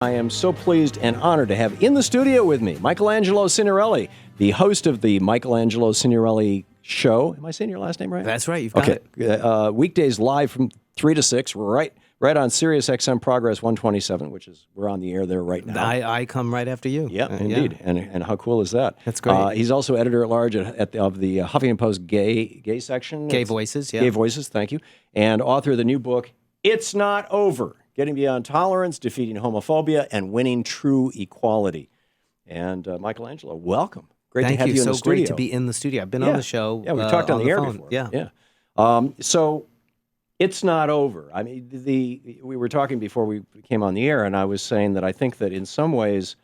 I am so pleased and honored to have in the studio with me Michelangelo Signorelli, the host of the Michelangelo Signorelli Show. Am I saying your last name right? That's right. You've got it. Weekdays live from 3 to 6, right on Sirius XM Progress 127, which is we're on the air there right now. I come right after you. Yeah, indeed. Yeah. And how cool is that? That's great. He's also editor at large of the Huffington Post gay section. Gay Voices, yeah. Gay Voices, thank you. And author of the new book, It's Not Over: Getting Beyond Tolerance, Defeating Homophobia, and Winning True Equality. And Michelangelo, welcome. Great to have you in the studio. So great to be in the studio. I've been on the show. Yeah, we've talked on the air phone. before. Yeah. So it's not over. I mean, we were talking before we came on the air, and I was saying that I think that in some ways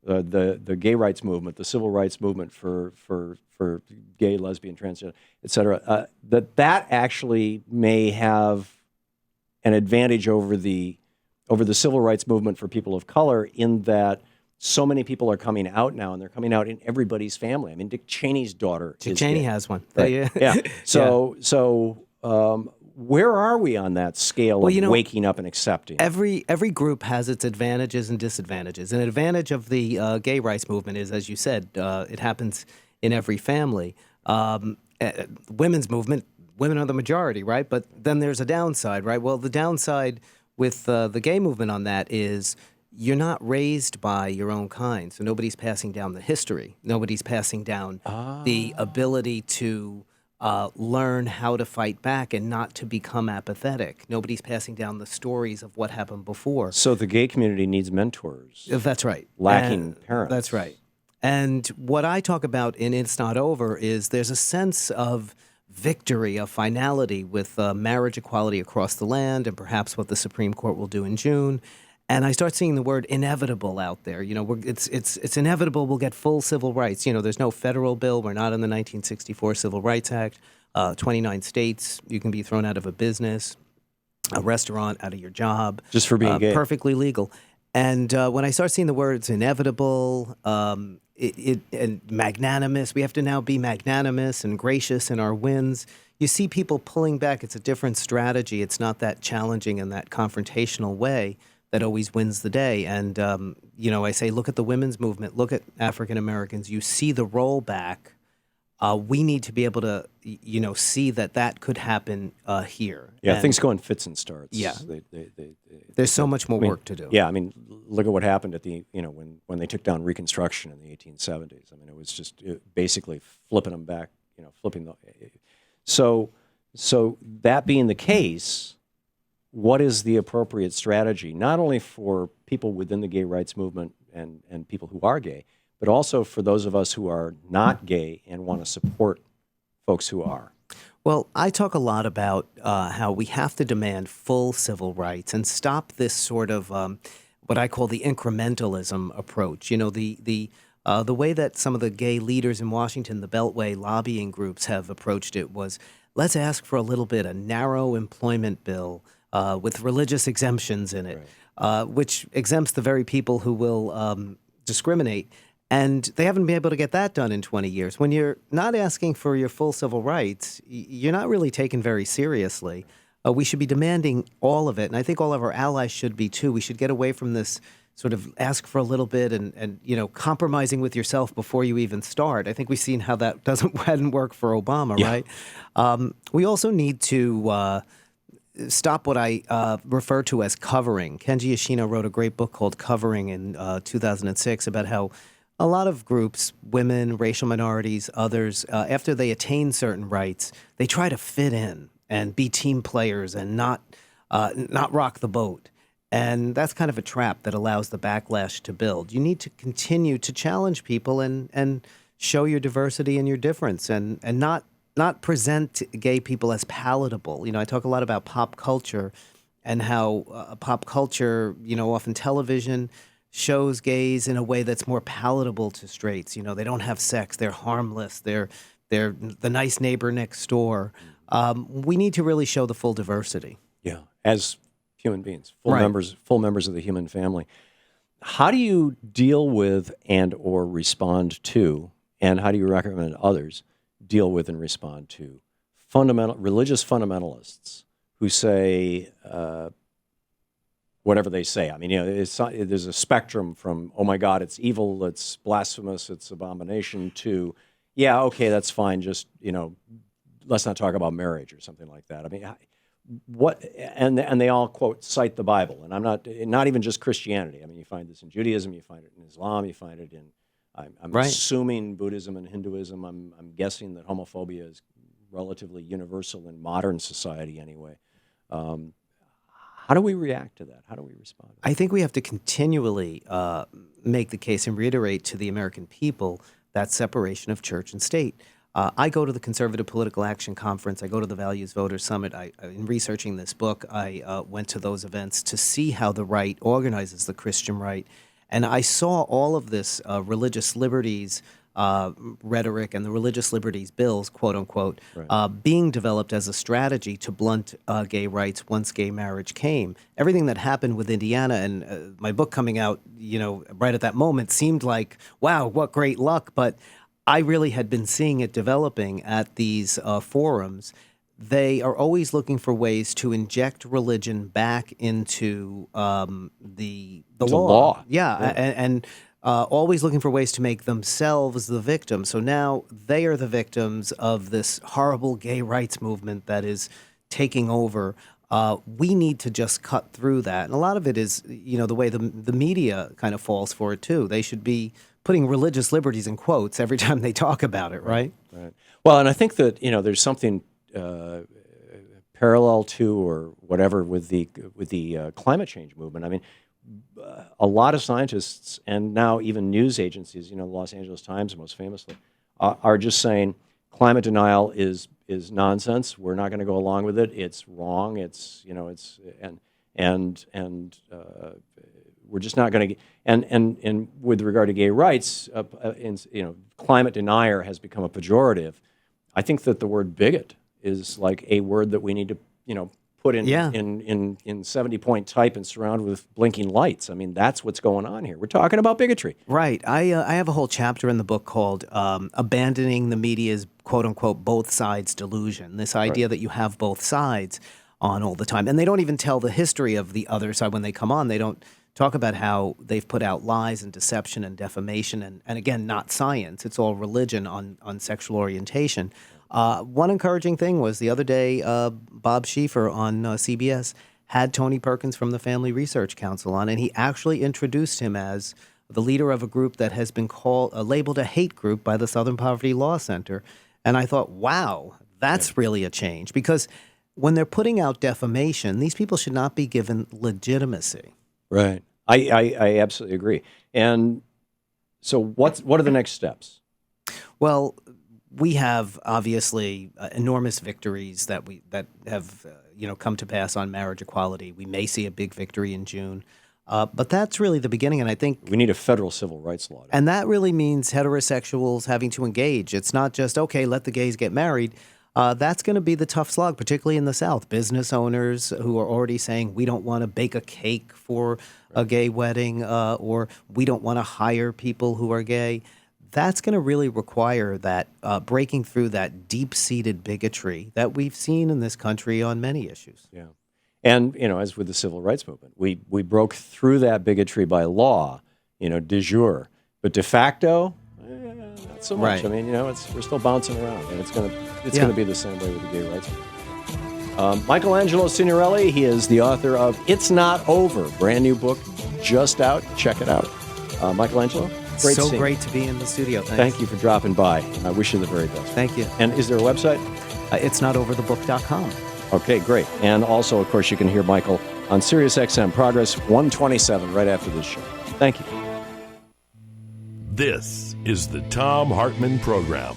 the gay rights movement, the civil rights movement for gay, lesbian, transgender, et cetera, that actually may have an advantage over the civil rights movement for people of color, in that so many people are coming out now, and they're coming out in everybody's family. I mean, Dick Cheney's daughter. Dick Cheney has one. Right? Yeah. So where are we on that scale of waking up and accepting? Every group has its advantages and disadvantages. An advantage of the gay rights movement is, as you said, it happens in every family. Women's movement, women are the majority, right? But then there's a downside, right? Well, the downside with the gay movement on that is you're not raised by your own kind. So nobody's passing down the history. Nobody's passing down the ability to learn how to fight back and not to become apathetic. Nobody's passing down the stories of what happened before. So the gay community needs mentors. That's right. Lacking parents. That's right. And what I talk about in It's Not Over is there's a sense of victory, of finality with marriage equality across the land, and perhaps what the Supreme Court will do in June. And I start seeing the word inevitable out there. It's inevitable we'll get full civil rights. There's no federal bill. We're not in the 1964 Civil Rights Act. 29 states, you can be thrown out of a business, a restaurant, out of your job. Just for being gay. Perfectly legal. And when I start seeing the words inevitable and magnanimous, we have to now be magnanimous and gracious in our wins. You see people pulling back. It's a different strategy. It's not that challenging and that confrontational way that always wins the day. And, I say, look at the women's movement. Look at African Americans. You see the rollback. We need to be able to, see that could happen here. Yeah, and things go in fits and starts. Yeah. There's so much more work to do. Yeah, I mean, look at what happened at when they took down Reconstruction in the 1870s. I mean, it was just basically flipping them back, So that being the case, what is the appropriate strategy, not only for people within the gay rights movement and people who are gay, but also for those of us who are not gay and want to support folks who are? Well, I talk a lot about how we have to demand full civil rights and stop this sort of what I call the incrementalism approach. The way that some of the gay leaders in Washington, the Beltway lobbying groups, have approached it was, let's ask for a little bit, a narrow employment bill with religious exemptions in it, right, which exempts the very people who will discriminate. And they haven't been able to get that done in 20 years. When you're not asking for your full civil rights, you're not really taken very seriously. We should be demanding all of it. And I think all of our allies should be, too. We should get away from this sort of ask for a little bit and compromising with yourself before you even start. I think we've seen how that hadn't worked for Obama, yeah, right? We also need to stop what I refer to as covering. Kenji Yoshino wrote a great book called Covering in 2006 about how a lot of groups, women, racial minorities, others, after they attain certain rights, they try to fit in and be team players and not rock the boat. And that's kind of a trap that allows the backlash to build. You need to continue to challenge people and show your diversity and your difference and not present gay people as palatable. I talk a lot about pop culture and how pop culture, often television, shows gays in a way that's more palatable to straights. They don't have sex. They're harmless. They're the nice neighbor next door. We need to really show the full diversity. Yeah, as human beings, full right, members of the human family. How do you deal with and or respond to, and how do you recommend others deal with and respond to religious fundamentalists who say whatever they say. I mean, there's a spectrum from, oh my God, it's evil, it's blasphemous, it's abomination, to, yeah, okay, that's fine, just, let's not talk about marriage or something like that. I mean, what, and they all quote, cite the Bible, and I'm not even just Christianity. I mean, you find this in Judaism, you find it in Islam, you find it in, I'm Right. assuming Buddhism and Hinduism. I'm guessing that homophobia is relatively universal in modern society anyway. How do we react to that? How do we respond? I think we have to continually make the case and reiterate to the American people that separation of church and state. I go to the Conservative Political Action Conference. I go to the Values Voters Summit. In researching this book, I went to those events to see how the right organizes the Christian right. And I saw all of this religious liberties rhetoric and the religious liberties bills, quote unquote, Right. being developed as a strategy to blunt gay rights once gay marriage came. Everything that happened with Indiana and my book coming out, right at that moment seemed like, wow, what great luck. But I really had been seeing it developing at these forums. They are always looking for ways to inject religion back into the law. Yeah, and always looking for ways to make themselves the victim. So now they are the victims of this horrible gay rights movement that is taking over. We need to just cut through that. And a lot of it is, the way the media kind of falls for it, too. They should be putting religious liberties in quotes every time they talk about it, right? Right. Well, and I think that, there's something parallel to or whatever with the climate change movement. I mean, a lot of scientists and now even news agencies, the Los Angeles Times most famously, are just saying climate denial is nonsense. We're not going to go along with it. It's wrong. And we're just not going to. And with regard to gay rights, climate denier has become a pejorative. I think that the word bigot is like a word that we need to, put in 70-point type and surround with blinking lights. I mean, that's what's going on here. We're talking about bigotry. Right. I have a whole chapter in the book called Abandoning the Media's quote-unquote both sides delusion, this idea that you have both sides on all the time. And they don't even tell the history of the other side when they come on. They don't talk about how they've put out lies and deception and defamation and again, not science. It's all religion on sexual orientation. One encouraging thing was the other day, Bob Schieffer on CBS had Tony Perkins from the Family Research Council on, and he actually introduced him as the leader of a group that has been labeled a hate group by the Southern Poverty Law Center. And I thought, wow, that's really a change, because when they're putting out defamation, these people should not be given legitimacy. Right. I absolutely agree. And so what are the next steps? Well, we have obviously enormous victories that have come to pass on marriage equality. We may see a big victory in June, but that's really the beginning. And I think we need a federal civil rights law. And that really means heterosexuals having to engage. It's not just, okay, let the gays get married. That's going to be the tough slog, particularly in the South. Business owners who are already saying, we don't want to bake a cake for a gay wedding, or we don't want to hire people who are gay. That's going to really require that breaking through that deep-seated bigotry that we've seen in this country on many issues. Yeah. And, as with the civil rights movement, we broke through that bigotry by law, de jure. But de facto, not so much. Right. I mean, we're still bouncing around, and it's going to be the same way with the gay rights movement. Michelangelo Signorelli, he is the author of It's Not Over, brand new book, just out. Check it out. Michelangelo, Great to be in the studio. Thanks. Thank you for dropping by. I wish you the very best. Thank you. And is there a website? Itsnotoverthebook.com. Okay, great. And also, of course, you can hear Michael on SiriusXM Progress 127 right after this show. Thank you. This is the Thom Hartmann Program.